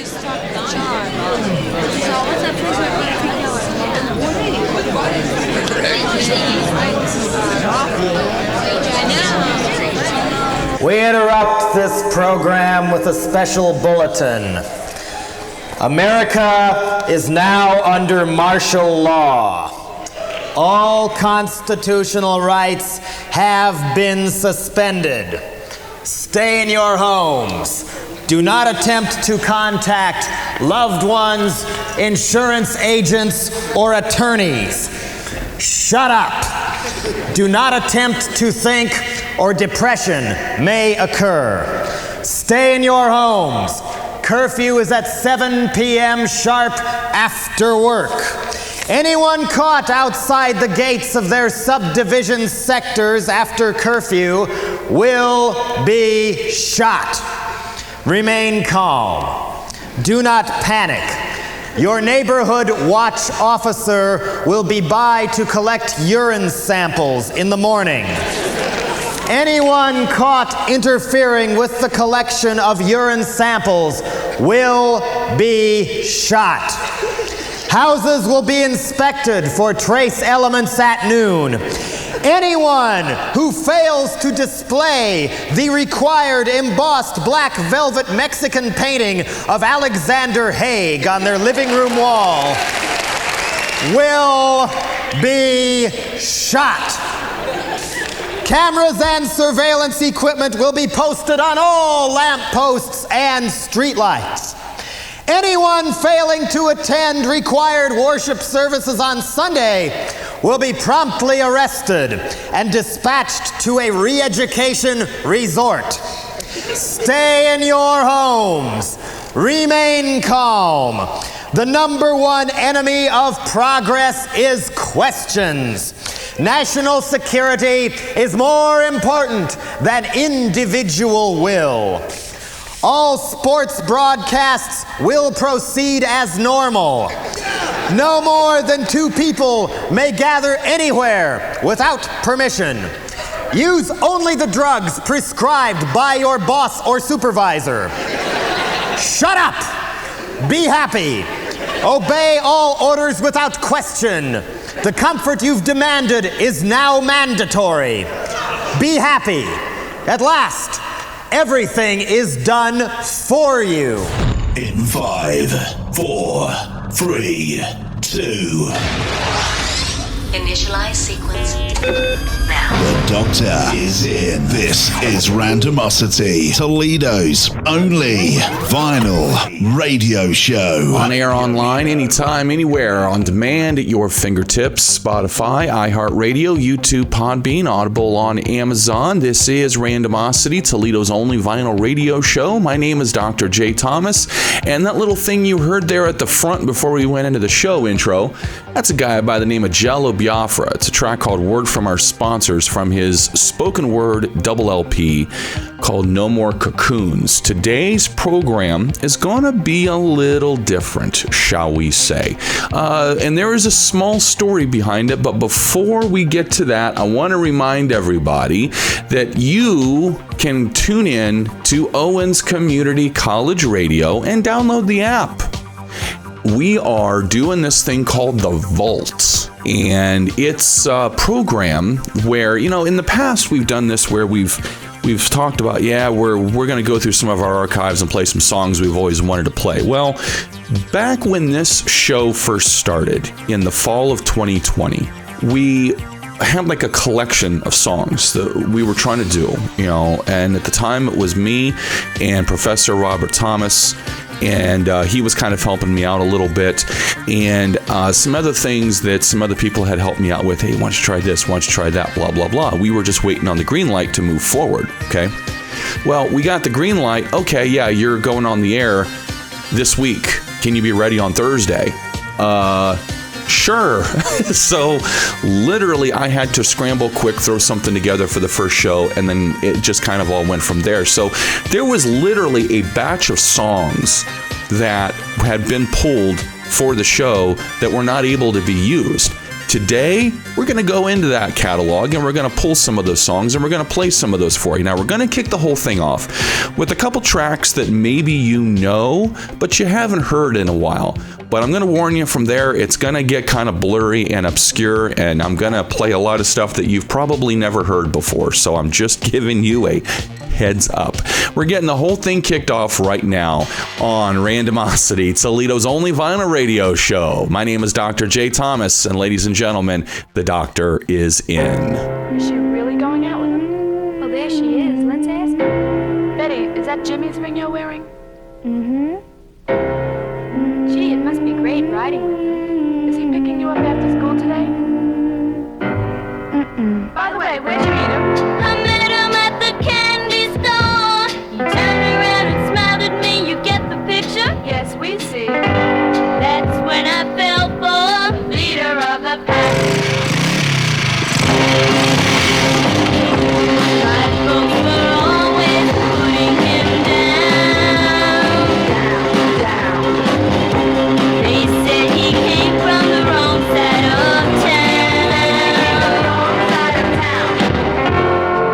We interrupt this program with a special bulletin. America is now under martial law. All constitutional rights have been suspended. Stay in your homes. Do not attempt to contact loved ones, insurance agents, or attorneys. Shut up. Do not attempt to think, or depression may occur. Stay in your homes. Curfew is at 7 p.m. sharp after work. Anyone caught outside the gates of their subdivision sectors after curfew will be shot. Remain calm. Do not panic. Your neighborhood watch officer will be by to collect urine samples in the morning. Anyone caught interfering with the collection of urine samples will be shot. Houses will be inspected for trace elements at noon. Anyone who fails to display the required embossed black velvet Mexican painting of Alexander Haig on their living room wall will be shot. Cameras and surveillance equipment will be posted on all lampposts and streetlights. Anyone failing to attend required worship services on Sunday will be promptly arrested and dispatched to a re-education resort. Stay in your homes. Remain calm. The number one enemy of progress is questions. National security is more important than individual will. All sports broadcasts will proceed as normal. No more than 2 people may gather anywhere without permission. Use only the drugs prescribed by your boss or supervisor. Shut up! Be happy. Obey all orders without question. The comfort you've demanded is now mandatory. Be happy. At last, everything is done for you. In 5, 4, 3, 2. Initialize sequence now. The Doctor is in. This is Randomosity, Toledo's only vinyl radio show. On air, online, anytime, anywhere, on demand at your fingertips. Spotify, iHeartRadio, YouTube, Podbean, Audible on Amazon. This is Randomosity, Toledo's only vinyl radio show. My name is Dr. J. Thomas, and that little thing you heard there at the front before we went into the show intro, that's a guy by the name of Jello Biafra. It's a track called Word From Our Sponsors from his spoken word double LP called No More Cocoons. Today's program is going to be a little different, shall we say. And there is a small story behind it, but before we get to that, I want to remind everybody that you can tune in to Owens Community College Radio and download the app. We are doing this thing called The Vault, and it's a program where, you know, in the past we've done this where we've talked about, we're going to go through some of our archives and play some songs we've always wanted to play. Well, back when this show first started in the fall of 2020, we had like a collection of songs that we were trying to do, you know, and at the time it was me and Professor Robert Thomas, and he was kind of helping me out a little bit, and some other things that some other people had helped me out with. Hey, why don't you try this? Why don't you try that? Blah, blah, blah. We were just waiting on the green light to move forward, okay? Well, we got the green light. Okay, yeah, you're going on the air this week. Can you be ready on Thursday? Sure. So literally I had to scramble quick, throw something together for the first show, and then it just kind of all went from there. So there was literally a batch of songs that had been pulled for the show that were not able to be used. Today, we're going to go into that catalog and we're going to pull some of those songs and we're going to play some of those for you. Now, we're going to kick the whole thing off with a couple tracks that maybe you know, but you haven't heard in a while. But I'm going to warn you from there, it's going to get kind of blurry and obscure, and I'm going to play a lot of stuff that you've probably never heard before. So I'm just giving you a heads up. We're getting the whole thing kicked off right now on Randomosity, Toledo's only vinyl radio show. My name is Dr. J. Thomas, and ladies and gentlemen, the doctor is in. Is she really going out with him? Well, there she is. Let's ask her. Betty, is that Jimmy's ring you're wearing? Mm-hmm. Gee, it must be great riding with him. Is he picking you up after school today? Mm-mm. By the way, where'd you meet him? I met him at the candy store. He turned around and smiled at me. You get the picture? Yes, we see. That's when I fell for the leader of the pack. My folks were always putting him down. They said he came from the wrong side of town.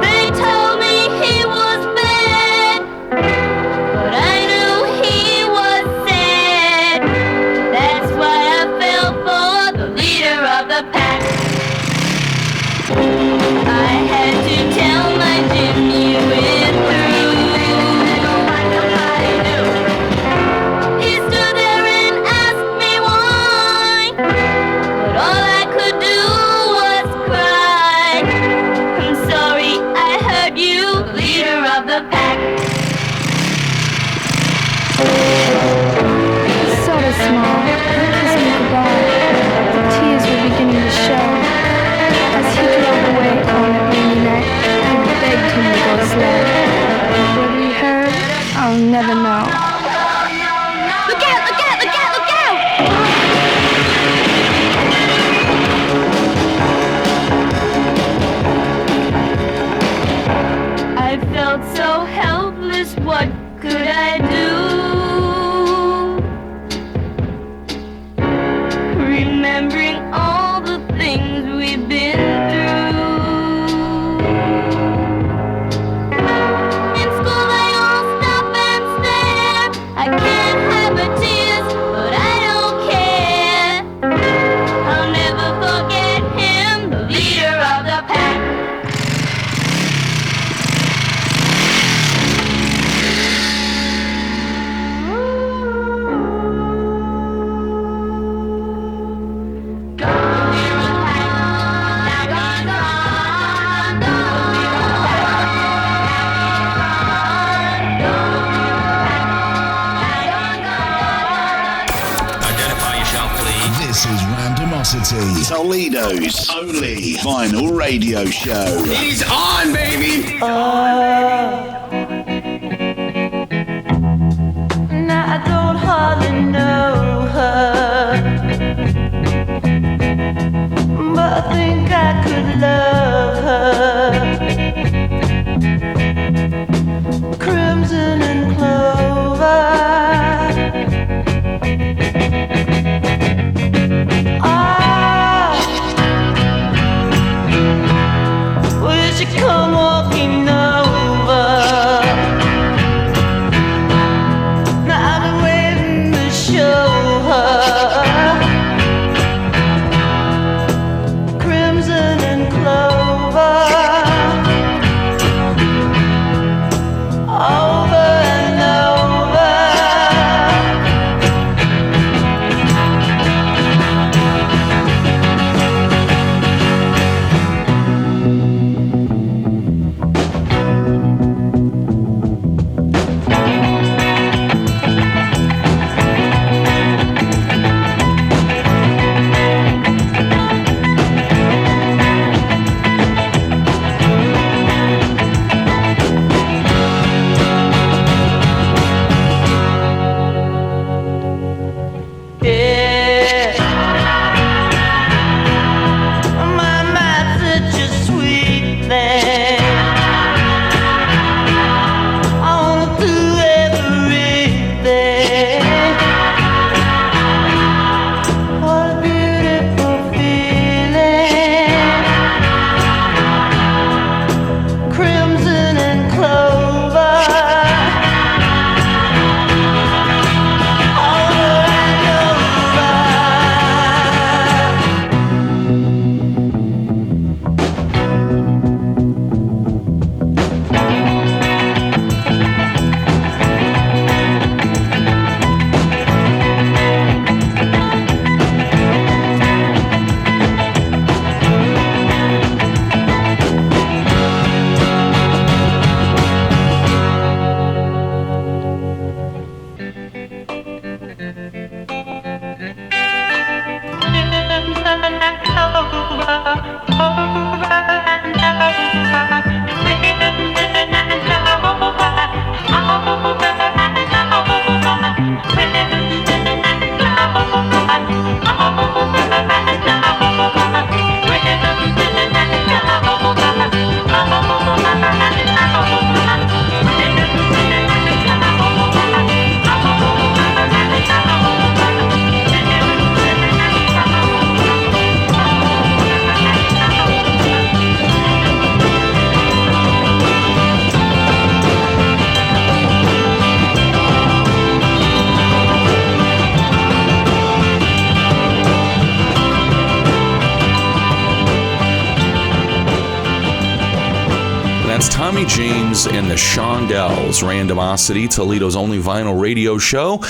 They told me he was bad, but I knew he was sad. That's why I fell for the leader of the pack. I had to tell my Jim you went through. He stood there and asked me why, but all I could do was cry. I'm sorry, I heard you, leader of the pack. Sort of small. Kissed me goodbye. The tears were beginning to show. As he drove away on that rainy night, I begged him to go slow. What he heard, I'll never know. Look out, look out, look out, look out! I felt so helpless, what could I do? Remembering all the things we've been through. In school they all stop and stare. I can't have her tears, but I don't care. I'll never forget him, the leader of the pack. This is Randomosity, Toledo's only vinyl radio show. He's on, baby! Now I don't hardly know her, but I think I could love her. Crimson and clover. Will she come walking over? Tommy James and the Shondells, Randomosity, Toledo's only vinyl radio show.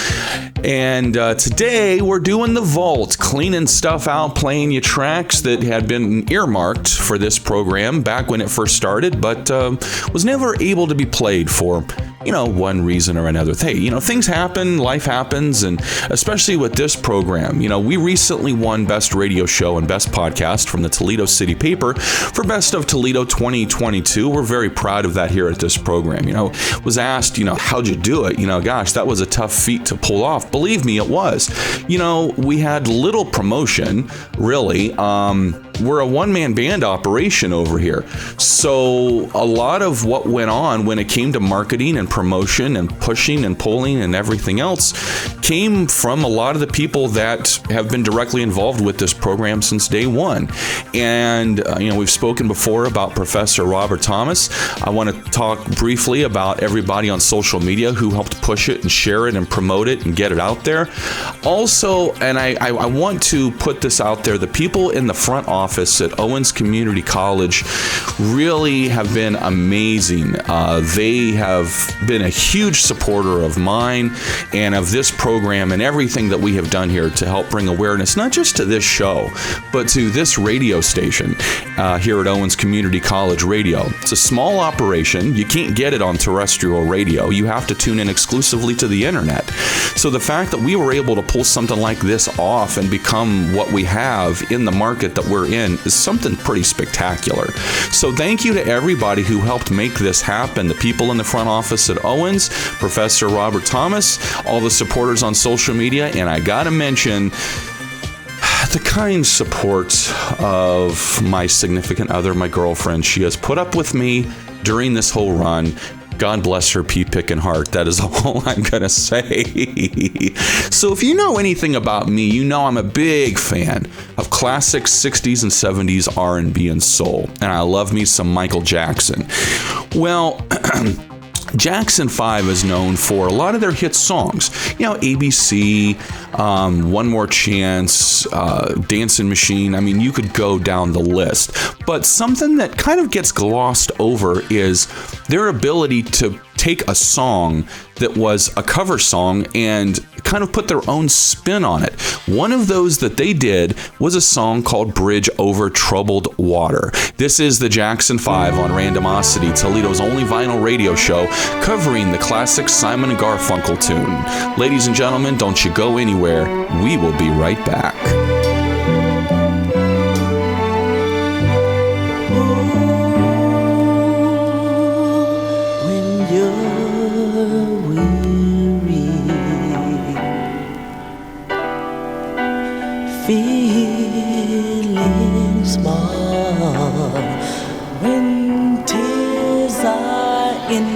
And today we're doing the vault, cleaning stuff out, playing you tracks that had been earmarked for this program back when it first started, but was never able to be played for, one reason or another. Hey, things happen, life happens, and especially with this program, we recently won Best Radio Show and Best Podcast from the Toledo City Paper for Best of Toledo 2022. We're very proud of that here at this program. Was asked, how'd you do it? Gosh, that was a tough feat to pull off. Believe me, it was. We had little promotion, really. We're a one-man band operation over here. So a lot of what went on when it came to marketing and promotion and pushing and pulling and everything else came from a lot of the people that have been directly involved with this program since day one. And, we've spoken before about Professor Robert Thomas. I want to talk briefly about everybody on social media who helped push it and share it and promote it and get it out there. Also, and I want to put this out there, the people in the front office at Owens Community College really have been amazing. They have been a huge supporter of mine and of this program and everything that we have done here to help bring awareness, not just to this show, but to this radio station here at Owens Community College Radio. It's a small operation. You can't get it on terrestrial radio. You have to tune in exclusively to the internet. So the fact that we were able to pull something like this off and become what we have in the market that we're in is something pretty spectacular. So thank you to everybody who helped make this happen. The people in the front office at Owens, Professor Robert Thomas, all the supporters on social media, and I gotta mention the kind support of my significant other, my girlfriend. She has put up with me during this whole run. God bless her pea-picking heart. That is all I'm going to say. So if you know anything about me, you know I'm a big fan of classic 60s and 70s R&B and soul. And I love me some Michael Jackson. Well, Jackson 5 is known for a lot of their hit songs. ABC, One More Chance, Dancing Machine. I mean, you could go down the list. But something that kind of gets glossed over is their ability to take a song that was a cover song and kind of put their own spin on it. One of those that they did was a song called Bridge Over Troubled Water. This is the Jackson 5 on Randomosity, Toledo's only vinyl radio show, covering the classic Simon and Garfunkel tune. Ladies and gentlemen, don't you go anywhere. We will be right back. Feeling small when tears are in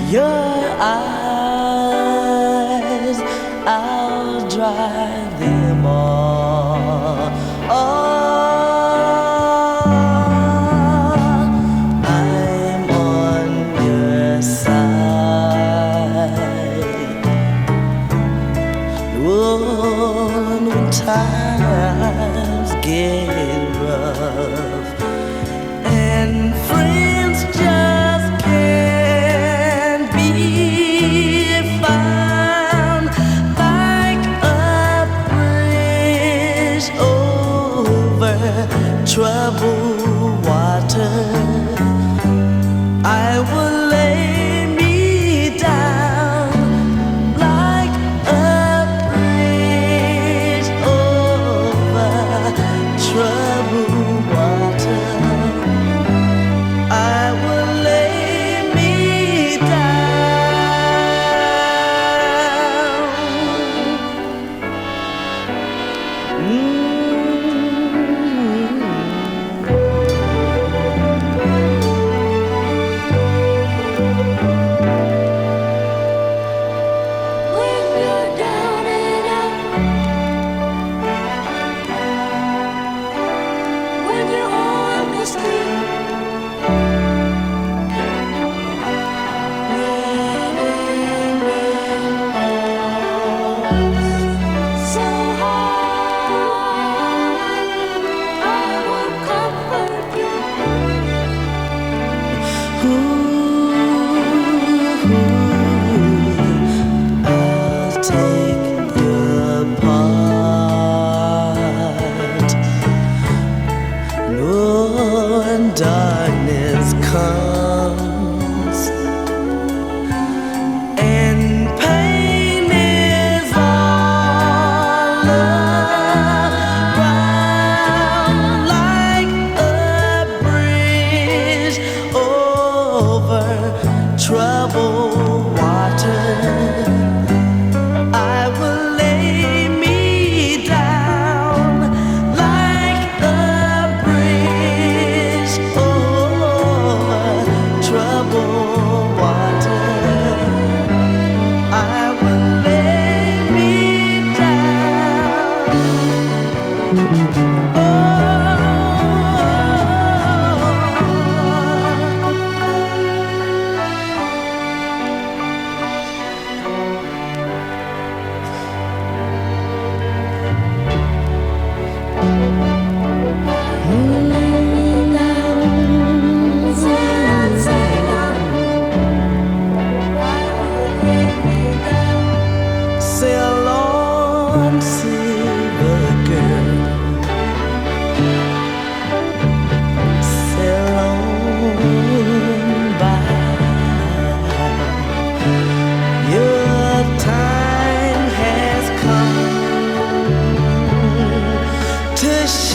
your eyes, I'll dry them all. I'm on your side. When times get rough and friends just can't be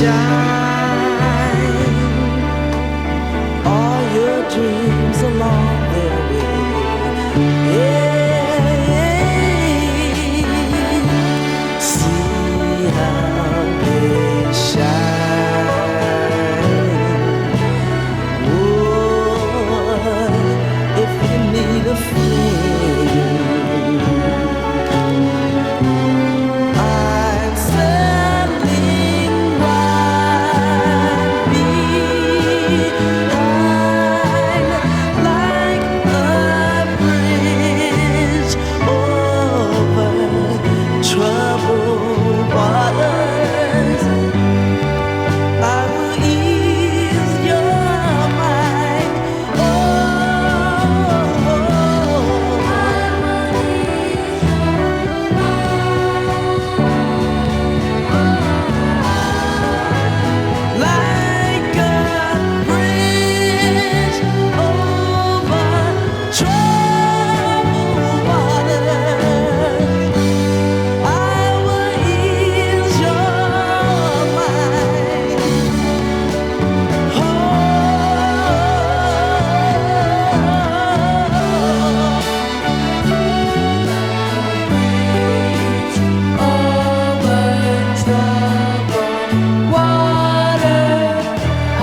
shine all your dreams along the way. Yeah. See how they shine. Oh, if you need a friend, I'm standing right behind, like a bridge over troubled waters. I will ease your mind. Oh, like a bridge over troubled waters. I will ease your mind.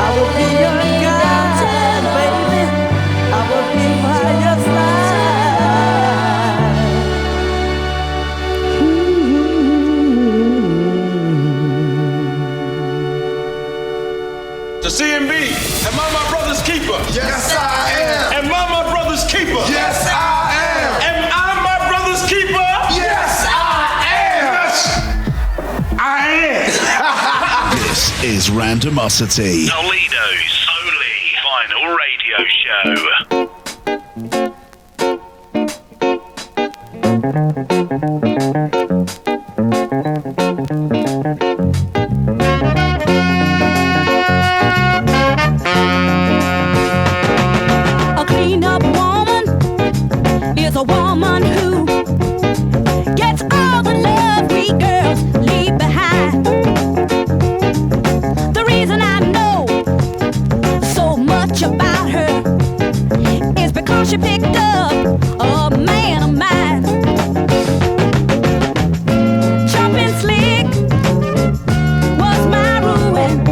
I will be your guide, baby. I will be by your side. The CMB. Am I my brother's keeper? Yes, I am. Am I my brother's keeper? Yes, I am. Am I my brother's keeper? Yes, I am. I am. This is Randomosity. Toledo's only vinyl radio show. A clean-up woman is a woman who gets all the love we girls leave behind. The reason I know so much about her is because she picked up a man of mine. Jumping slick was my ruin,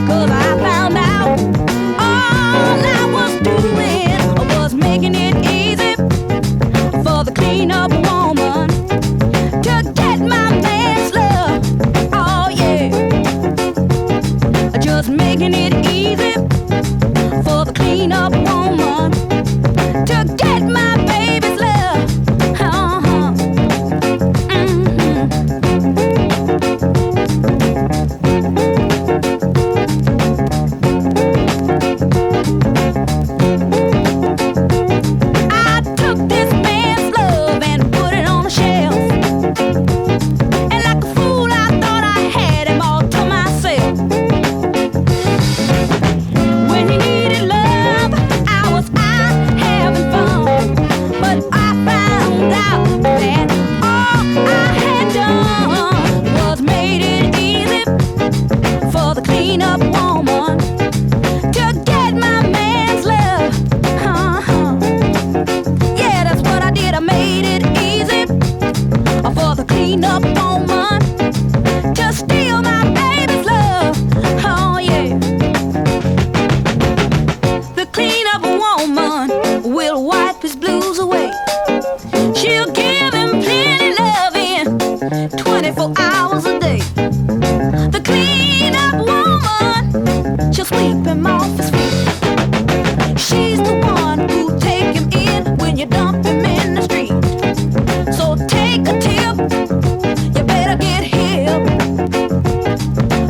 'cause I found out all I was doing was making it easy for the clean-up woman to get my man's love. Oh yeah, just making it easy for the clean-up woman to get my baby's love. Uh-huh. I took this man's love and put it on the shelf, and like a fool I thought I had him all to myself. When he needed love, I was out having fun, but I found out that all I had done was made it easy for the clean-up woman to get my man's love. Uh-huh. Yeah, that's what I did. I made it easy for the clean-up woman to steal my baby's love. Oh yeah. The clean-up woman will wipe his blues away. She'll give him plenty loving 24 hours a day. The clean-up woman, she'll sweep him off his feet. She's the one who take him in when you dump him in the street. So take a tip, you better get hip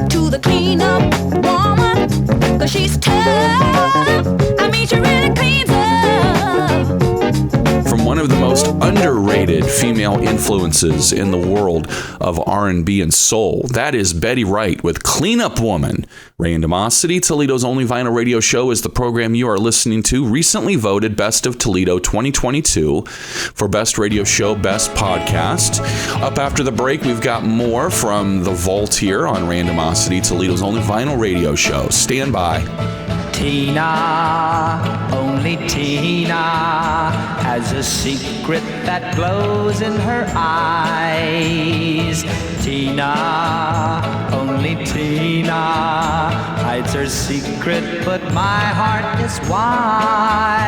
to the clean-up woman, 'cause she's tough. I mean, she really cleans up. From one of the most underrated female influences in the world of R&B and soul. That is Betty Wright with Clean Up Woman. Randomosity, Toledo's only vinyl radio show, is the program you are listening to. Recently voted Best of Toledo 2022 for Best Radio Show, Best Podcast. Up after the break, we've got more from the vault here on Randomosity, Toledo's only vinyl radio show. Stand by. Tina, only Tina, has a secret that glows in her eyes. Tina, only Tina, hides her secret, but my heart is wise.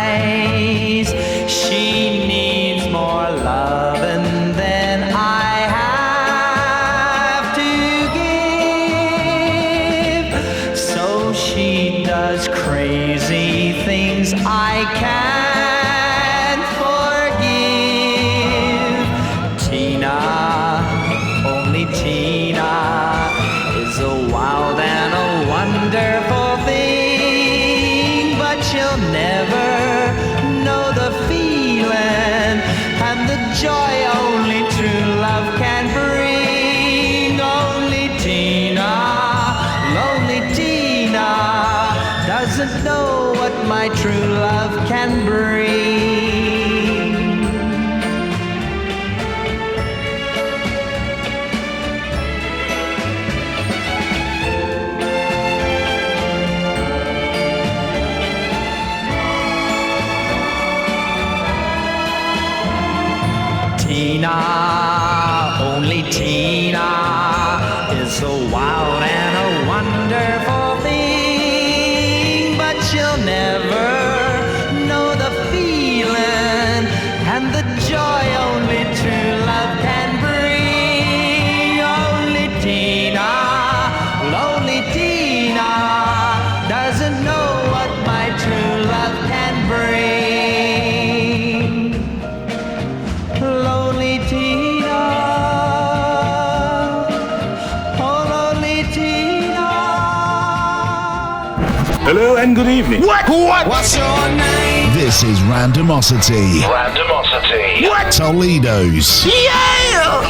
She needs more loving than I have to give, so she does crazy things I can't forgive. Tina, only Tina, is a wild and a wonderful thing, but she'll never know the feeling and the joy only true love can bring. Only Tina, lonely Tina, doesn't know what my true love can bring. Tina, only Tina, is a wild and a wonderful thing, but she'll never know the feeling and the joy only true love can bring. Only Tina, lonely Tina, doesn't know what my true love can bring. Lonely Tina, oh lonely Tina. Hello and good evening. What? What's your name? This is Randomosity. Randomosity. What? Toledo's. Yeah!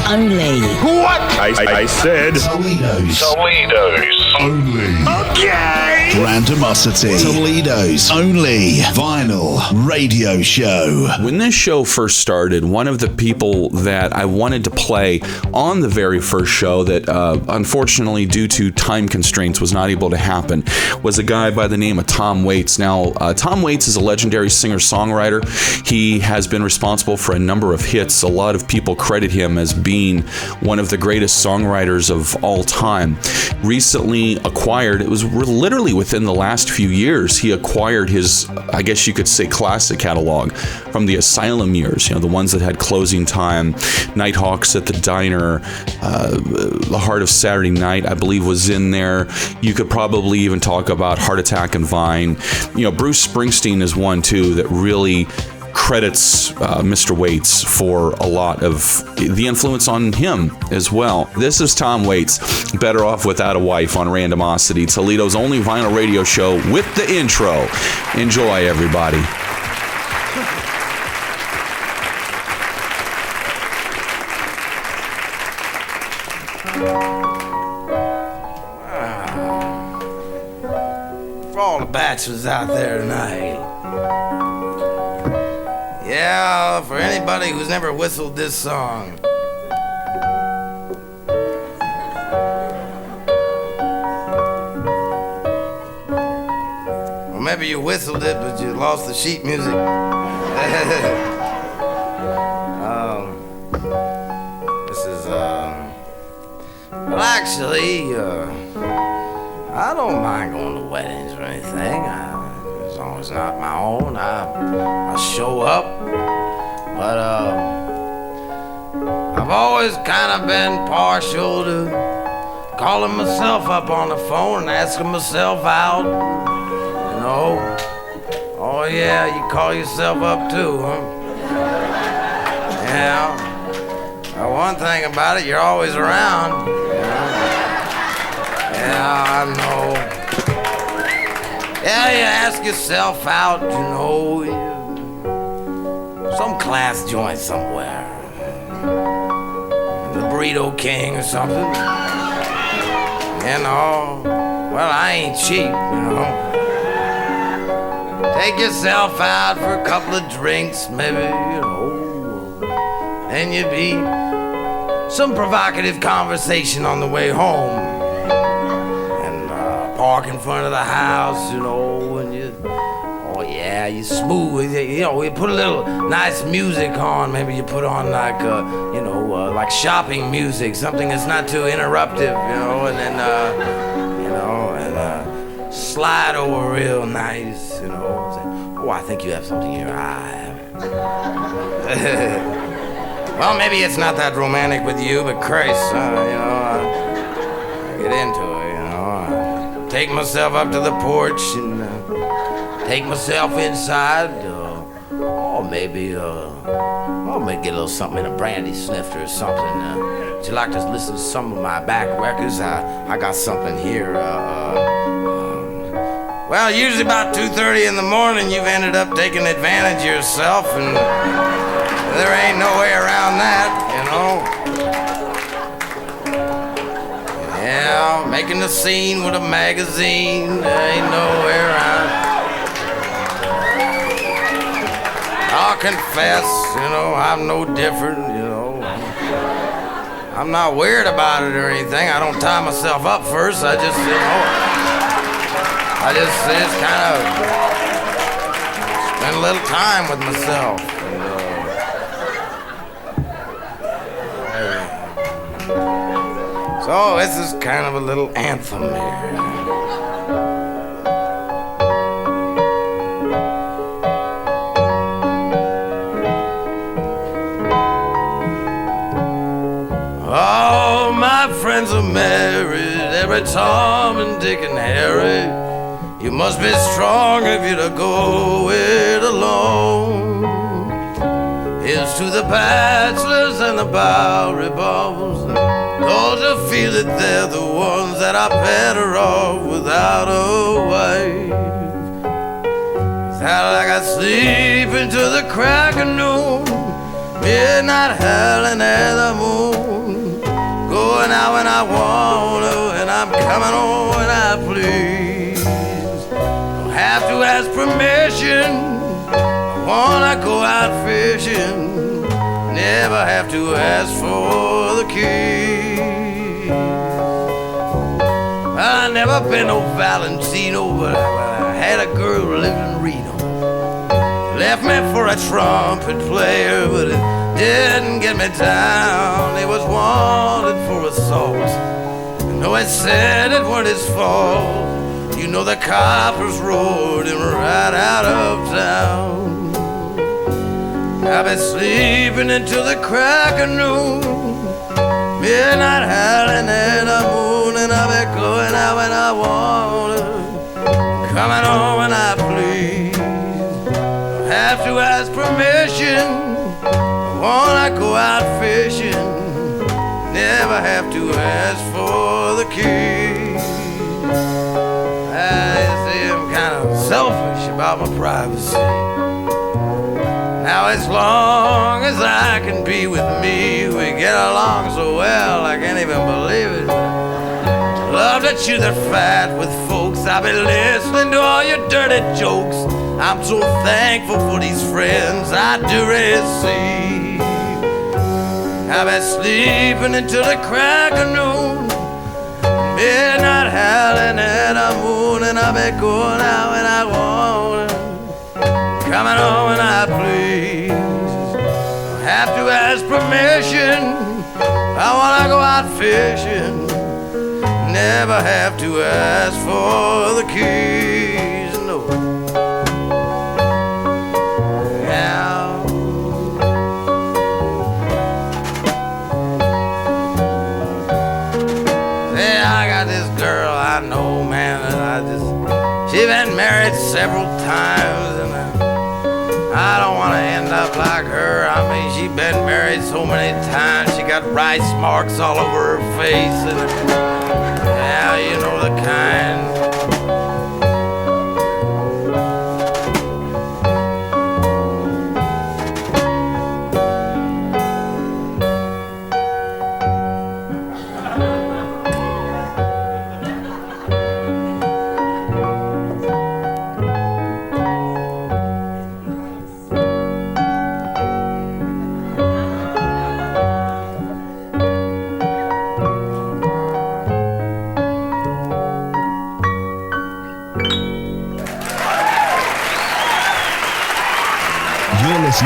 Only. What? I said Toledo's. Toledo's. Only. okay. Randomosity. Toledo's only vinyl radio show. When this show first started, one of the people that I wanted to play on the very first show that unfortunately due to time constraints was not able to happen was a guy by the name of Tom Waits. Now, Tom Waits is a legendary singer-songwriter. He has been responsible for a number of hits. A lot of people credit him as being one of the greatest songwriters of all time. Recently acquired, it was literally within the last few years, he acquired his, I guess you could say, classic catalog from the Asylum years, you know, the ones that had Closing Time, Nighthawks at the Diner, The Heart of Saturday Night, I believe was in there. You could probably even talk about Heart Attack and Vine. You know, Bruce Springsteen is one too that really credits Mr. Waits for a lot of the influence on him as well. This is Tom Waits, Better Off Without a Wife on Randomosity, Toledo's only vinyl radio show with the intro. Enjoy, everybody. For all the bachelors out there tonight. Yeah, for anybody who's never whistled this song. Or maybe you whistled it, but you lost the sheet music. This is, well, actually, I don't mind going to weddings or anything. As long as it's not my own, I show up. But I've always kind of been partial to calling myself up on the phone and asking myself out. You know, oh yeah, you call yourself up too, huh? Yeah. Well, one thing about it, you're always around. You know? Yeah, I know. Yeah, you ask yourself out, you know. some class joint somewhere. The Burrito King or something. You know, well, I ain't cheap, you know. Take yourself out for a couple of drinks, maybe, you know. Then you'd be some provocative conversation on the way home. And park in front of the house, you know, and you, oh yeah, you smooth, you know, you put a little nice music on. Maybe you put on like, you know, like shopping music, something that's not too interruptive, you know, and then, you know, and slide over real nice, you know. Say, oh, I think you have something in your eye. Well, maybe it's not that romantic with you, but Christ, you know, I get into it, you know. I take myself up to the porch and take myself inside. Or maybe, maybe get a little something in a brandy snifter or something. Would you like to listen to some of my back records? I got something here. Well, usually about 2:30 in the morning, you've ended up taking advantage of yourself, and there ain't no way around that, you know. Yeah, making the scene with a magazine, there ain't no way around. I'll confess, you know, I'm no different, you know. I'm not weird about it or anything. I don't tie myself up first. I just, you know, I just kind of spend a little time with myself. So this is kind of a little anthem here. All my friends are married, every Tom and Dick and Harry. You must be strong if you're to go it alone. Here's to the bachelors and the Bowery Balls, those who feel that they're the ones that are better off without a wife. How I got sleep into the crack of noon, midnight howling at the moon, going out when I want to, and I'm coming on when I please. Don't have to ask permission, I wanna go out fishing, never have to ask for the keys. I never been no Valentino, but I had a girl who lived in Reno. Left me for a trumpet player, but it didn't get me down. He was wanted for assault. I know it said it wasn't his fault. You know the coppers roared him right out of town. I've been sleeping until the crack of noon, midnight howling in the moon, and I've been going out when I want to, coming home when I please. Don't have to ask permission, I wanna go out fishing, never have to ask for the keys. I see I'm kind of selfish about my privacy. Now as long as I can be with me, we get along so well, I can't even believe it. Love to chew the fat with folks, I've been listening to all your dirty jokes. I'm so thankful for these friends I do receive. I've been sleeping until the crack of noon, midnight howling at the moon, and I've been going out when I want to, coming home when I please. Don't have to ask permission, I wanna go out fishing, never have to ask for the keys, no. Yeah. Yeah, I got this girl I know, man, and she's been married several times, and I don't want to end up like her. I mean, she's been married so many times, she got rice marks all over her face, and yeah, you know the kind.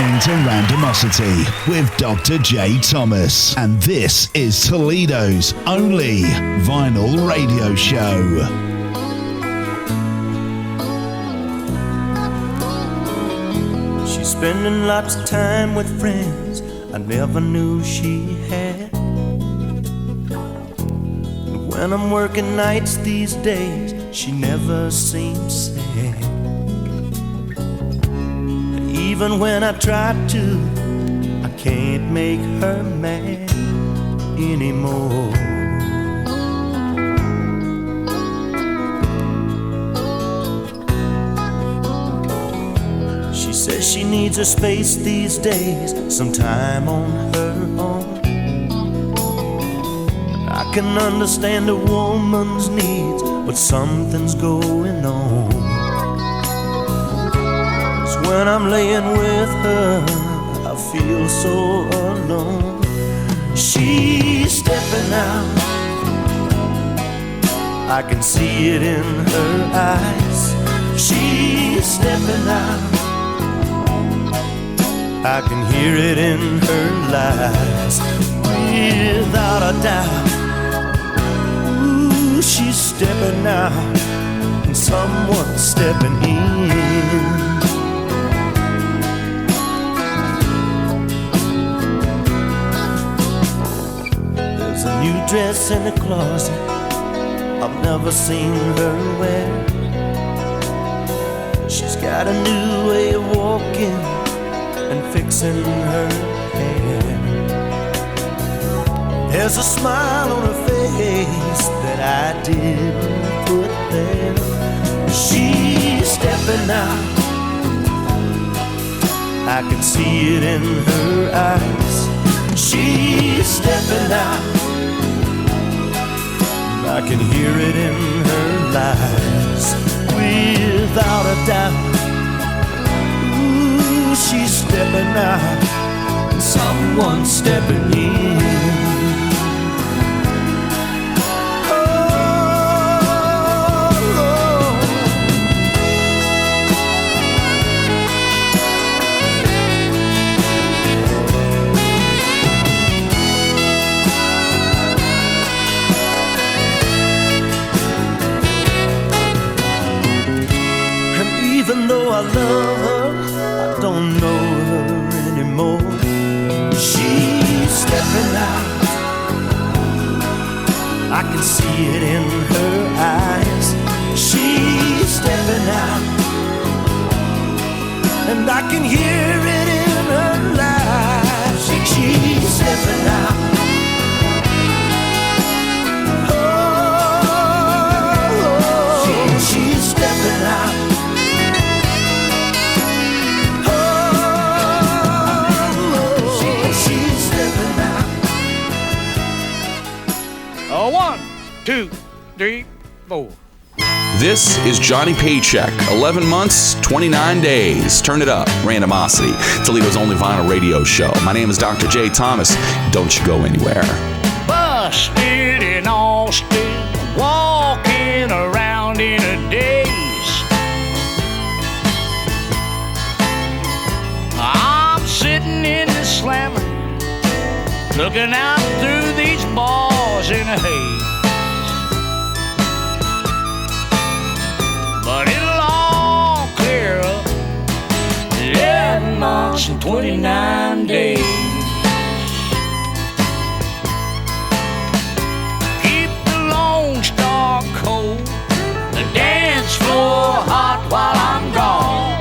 listening to Randomosity with Dr. J. Thomas, and this is Toledo's only vinyl radio show. She's spending lots of time with friends I never knew she had. And when I'm working nights these days, she never seems sad. And even when I try to, I can't make her mad anymore. She says she needs her space these days, some time on her own. I can understand a woman's needs, but something's going on. 'Cause when I'm laying with her, I feel so alone. She's stepping out, I can see it in her eyes. She's stepping out, I can hear it in her lies. Without a doubt, ooh, she's stepping out, and someone's stepping in. There's a new dress in the closet I've never seen her wear. She's got a new way of walking and fixing her hair. There's a smile on her face that I didn't put there. She's stepping out, I can see it in her eyes. She's stepping out, I can hear it in her lies. Without a doubt, she's stepping out, and someone's stepping in. And even though I love her, I don't know her anymore. She's stepping out, I can see it in her eyes. She's stepping out, and I can hear it in her lies. She's stepping out. Oh, she's stepping out. Oh, 1, 2, 3, 4. This is Johnny Paycheck. 11 months, 29 days. Turn it up. Randomosity. Toledo's only vinyl radio show. My name is Dr. J. Thomas. Don't you go anywhere. Busted in Austin, walking around in a daze. I'm sitting in the slammer, looking out through these bars in a haze. But it'll all clear up. 11 months and 29 days. Keep the Lone Star cold, the dance floor hot while I'm gone.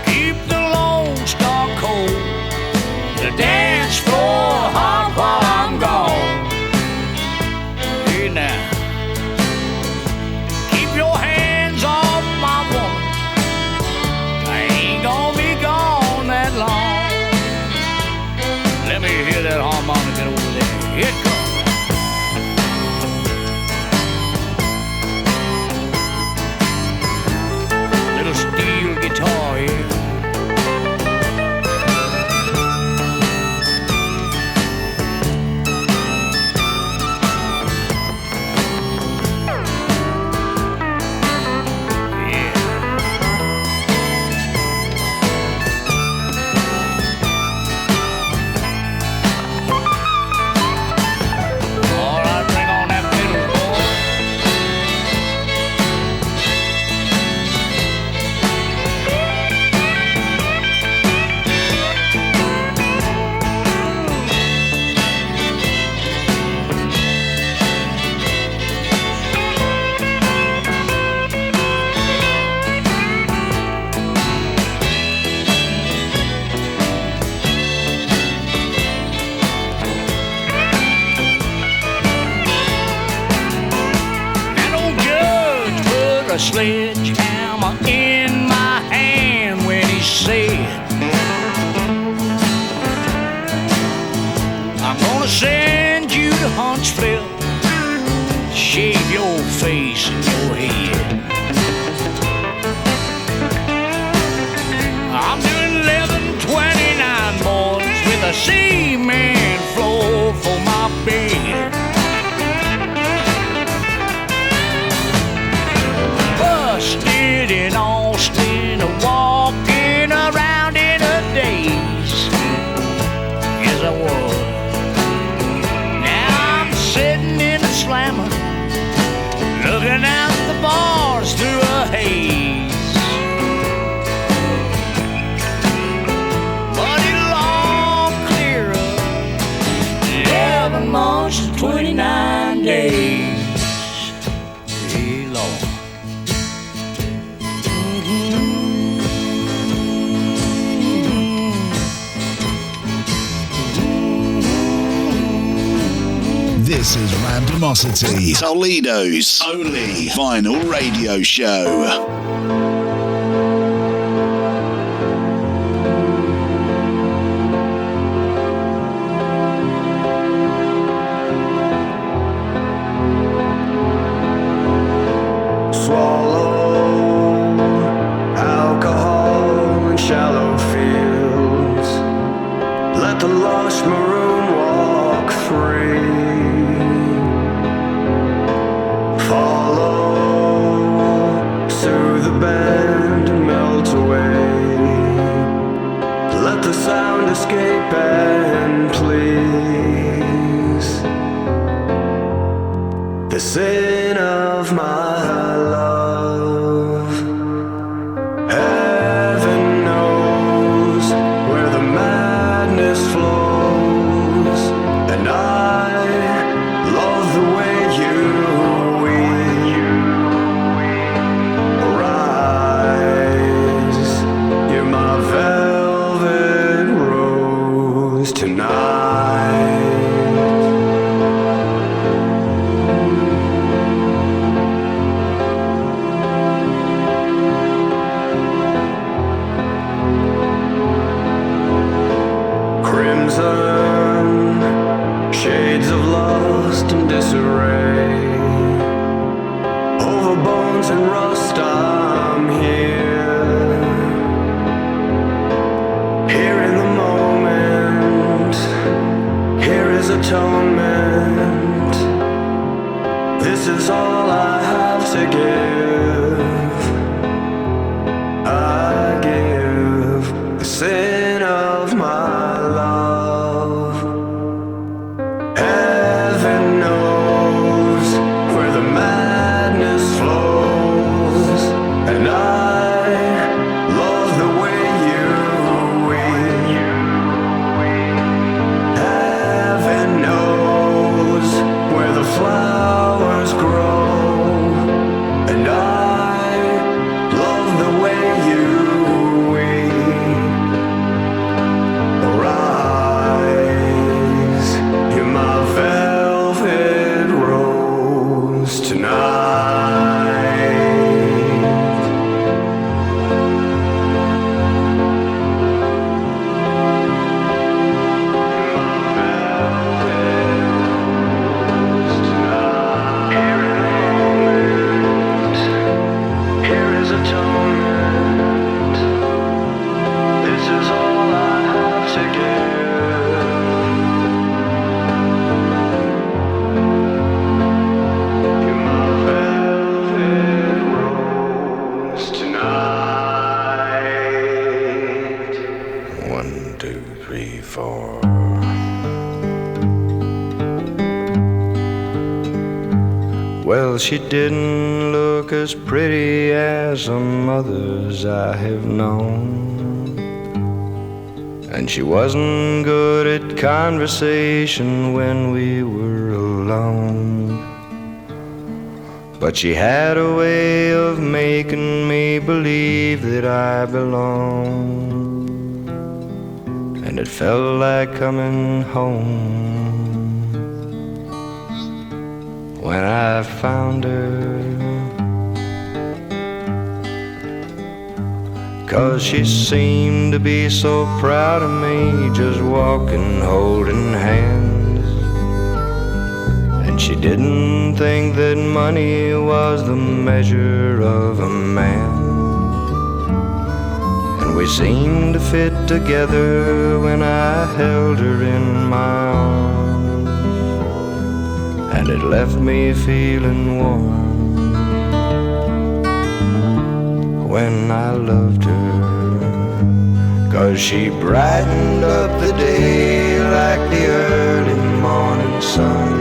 Keep the Lone Star cold, the dance floor hot while I'm gone. Hey now, keep your hands off my woman. I ain't gonna sledgehammer in my hand when he said, I'm gonna send you to Huntsville, shave your face and your head. I'm doing 1129 boys with a cement floor for my bed. Busted in Austin, walking around in a daze. Yes, I was. Now I'm sitting in a slammer, looking out the bars through a haze. But it'll all clear up 11 months and 29 days. Hey, Lord. This is Randomosity, Toledo's only vinyl radio show. Alcohol in shallow fields. Let the lush maroon walk free. Follow, soothe the band and melt away. Let the sound escape and please. The sin of my love. Heaven knows where the madness flows, and I love the way you rise. You're my velvet rose tonight. Crimson shades of lust and disarray. Over bones and rust I'm here. Here in the moment, here is atonement. This is all I have to give. I give the sin of my love. Heaven knows where the madness flows, and I love the way you weep. Heaven knows where the flowers grow, and I love the way you weep. Rise, you're my velvet rose tonight. Here is atonement. This is all I have to give. You're my velvet rose tonight. 1, 2, 3, 4. Well, she didn't look as pretty as some others I have known, and she wasn't good at conversation when we were alone. But she had a way of making me believe that I belonged, and it felt like coming home. When I found her, 'cause she seemed to be so proud of me, just walking, holding hands. And she didn't think that money was the measure of a man. And we seemed to fit together when I held her in my arms, and it left me feeling warm when I loved her. 'Cause she brightened up the day like the early morning sun,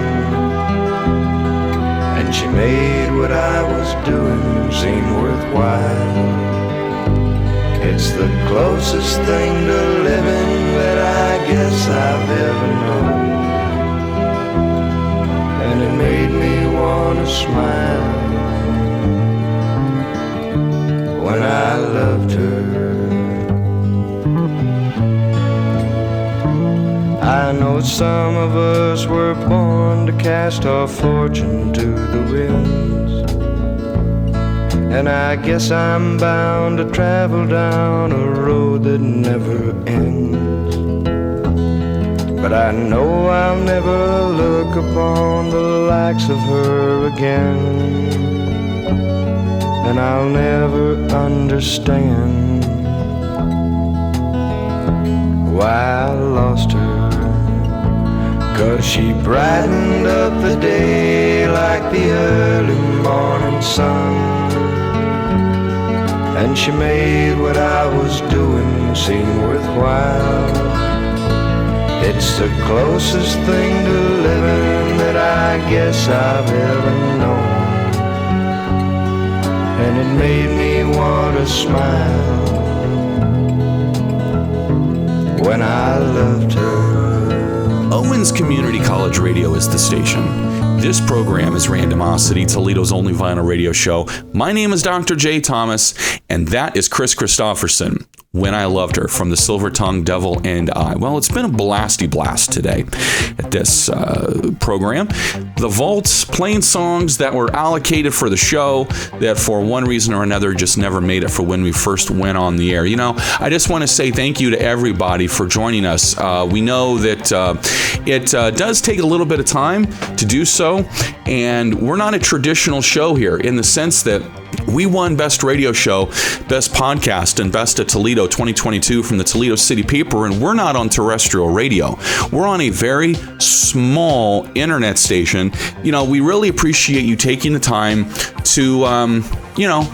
and she made what I was doing seem worthwhile. It's the closest thing to living that I guess I've ever known, and it made me want to smile when I loved her. I know some of us were born to cast our fortune to the winds, and I guess I'm bound to travel down a road that never ends. But I know I'll never look upon the likes of her again, and I'll never understand why I lost her. 'Cause she brightened up the day like the early morning sun, and she made what I was doing seem worthwhile. It's the closest thing to living that I guess I've ever known, and it made me want to smile when I loved her. Owens Community College Radio is the station. This program is Randomosity, Toledo's only vinyl radio show. My name is Dr. J. Thomas, and that is Chris Christopherson. When I Loved Her from the Silver Tongue Devil and I. Well, it's been a blasty blast today at this program. The Vaults playing songs that were allocated for the show that for one reason or another just never made it for when we first went on the air. You know, I just want to say thank you to everybody for joining us. We know that it does take a little bit of time to do so, and we're not a traditional show here in the sense that we won Best Radio Show, Best Podcast, and Best of Toledo 2022 from the Toledo City Paper, and we're not on terrestrial radio. We're on a very small internet station. You know, we really appreciate you taking the time to,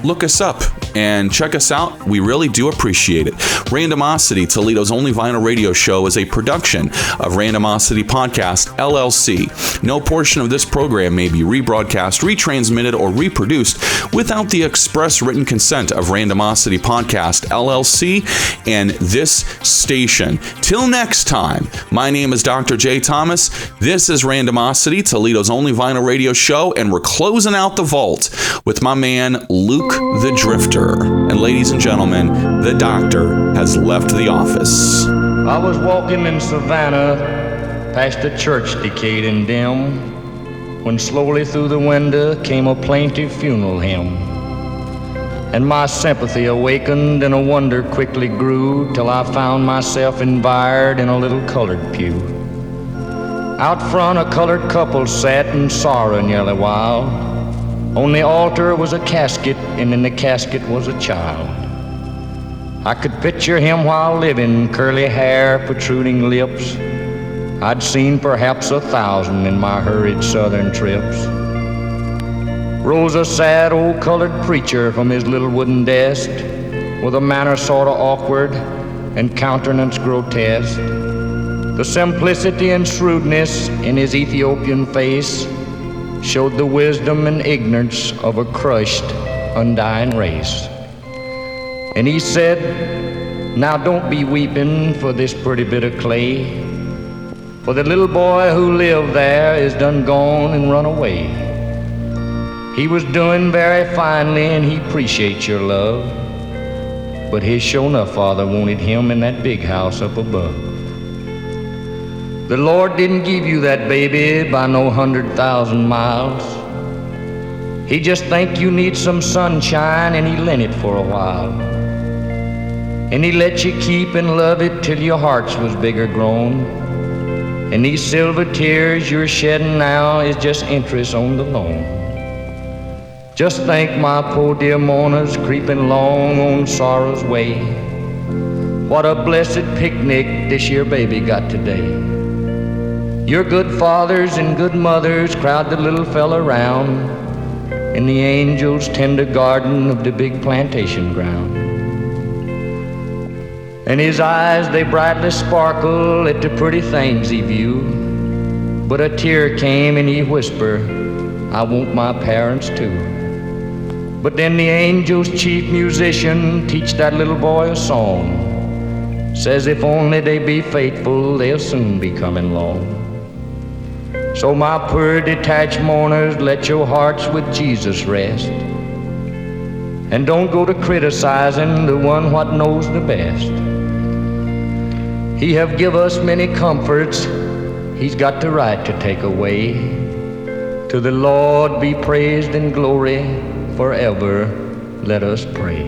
look us up and check us out. We really do appreciate it. Randomosity, Toledo's only vinyl radio show, is a production of Randomosity Podcast, LLC. No portion of this program may be rebroadcast, retransmitted, or reproduced without the express written consent of Randomosity Podcast, LLC, and this station. Till next time, my name is Dr. J. Thomas. This is Randomosity, Toledo's only vinyl radio show, and we're closing out the vault with my man, Luke the Drifter. And ladies and gentlemen, the doctor has left the office. I was walking in Savannah, past a church decayed and dim, when slowly through the window came a plaintive funeral hymn. And my sympathy awakened and a wonder quickly grew, till I found myself environed in a little colored pew. Out front a colored couple sat in sorrow nearly while. On the altar was a casket, and in the casket was a child. I could picture him while living, curly hair, protruding lips. I'd seen perhaps 1,000 in my hurried southern trips. Rose a sad old colored preacher from his little wooden desk, with a manner sort of awkward and countenance grotesque. The simplicity and shrewdness in his Ethiopian face showed the wisdom and ignorance of a crushed, undying race. And he said, "Now don't be weeping for this pretty bit of clay, for the little boy who lived there is done gone and run away. He was doing very finely and he appreciates your love, but his sure enough father wanted him in that big house up above. The Lord didn't give you that baby by no 100,000 miles. He just think you need some sunshine and he lent it for a while. And he let you keep and love it till your hearts was bigger grown. And these silver tears you're shedding now is just interest on the loan. Just think, my poor dear mourners creeping long on sorrow's way, what a blessed picnic this year baby got today. Your good fathers and good mothers crowd the little fella round in the angel's tender garden of the big plantation ground. And his eyes, they brightly sparkle at the pretty things he view. But a tear came and he whispered, I want my parents too. But then the angel's chief musician teach that little boy a song. Says if only they be faithful, they'll soon be coming along. So my poor detached mourners, let your hearts with Jesus rest. And don't go to criticizing the one what knows the best. He have give us many comforts, he's got the right to take away. To the Lord be praised and glory forever, let us pray.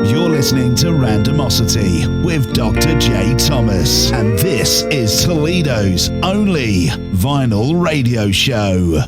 You're listening to Randomosity with Dr. J. Thomas, and this is Toledo's only vinyl radio show.